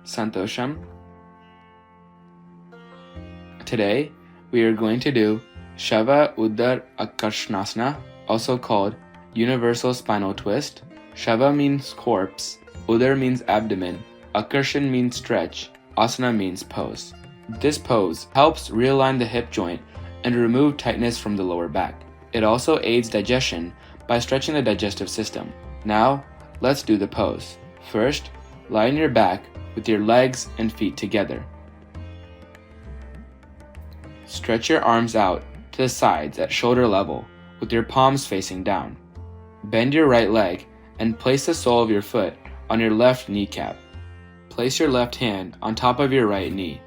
Santosham. Today, we are going to do Shava Udarakarshanasana, also called Universal Spinal Twist. Shava means corpse, Udar means abdomen, Akarshan means stretch, Asana means pose. This pose helps realign the hip joint and remove tightness from the lower back. It also aids digestion by stretching the digestive system. Now, let's do the pose. First, lie on your back with your legs and feet together. Stretch your arms out to the sides at shoulder level with your palms facing down. Bend your right leg and place the sole of your foot on your left kneecap. Place your left hand on top of your right knee.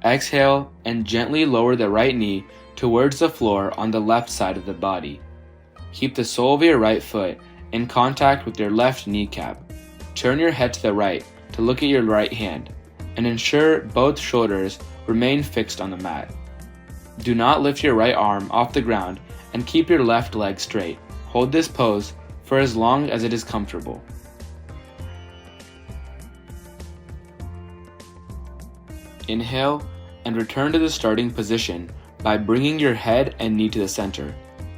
Exhale and gently lower the right knee towards the floor on the left side of the body. Keep the sole of your right foot in contact with your left kneecap. Turn your head to the right to look at your right hand and ensure both shoulders remain fixed on the mat. Do not lift your right arm off the ground and keep your left leg straight. Hold this pose for as long as it is comfortable. Inhale and return to the starting position by bringing your head and knee to the center.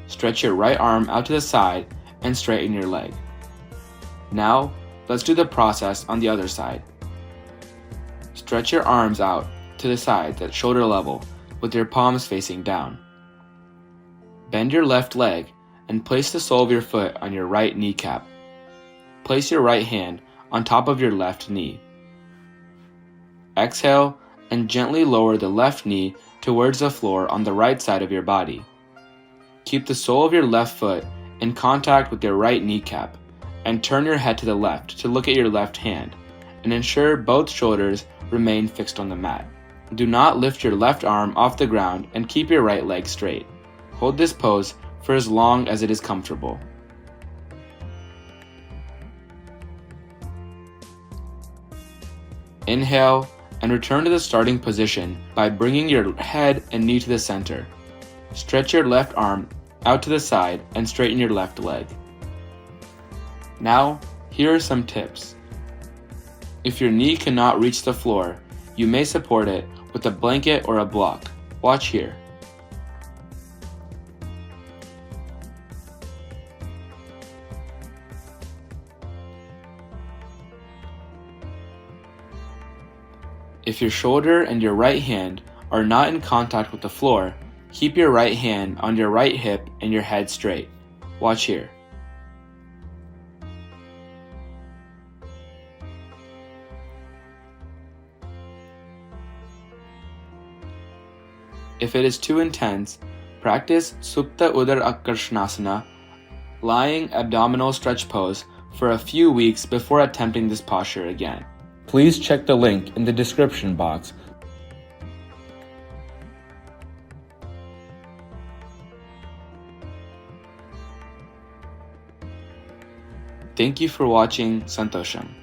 Stretch your right arm out to the side and straighten your leg. Now, let's do the process on the other side. Stretch your arms out to the sides at shoulder level with your palms facing down. Bend your left leg and place the sole of your foot on your right kneecap. Place your right hand on top of your left knee. Exhale and gently lower the left knee towards the floor on the right side of your body. Keep the sole of your left foot in contact with your right kneecap and turn your head to the left to look at your left hand and ensure both shoulders remain fixed on the mat. Do not lift your left arm off the ground and keep your right leg straight. Hold this pose for as long as it is comfortable. Inhale and return to the starting position by bringing your head and knee to the center. Stretch your left arm out to the side and straighten your left leg. Now, here are some tips. If your knee cannot reach the floor, you may support it with a blanket or a block. Watch here. If your shoulder and your right hand are not in contact with the floor, keep your right hand on your right hip and your head straight. Watch here. If it is too intense, practice Supta Udarakarshanaasana, lying abdominal stretch pose, for a few weeks before attempting this posture again. Please check the link in the description box. Thank you for watching. Santosham.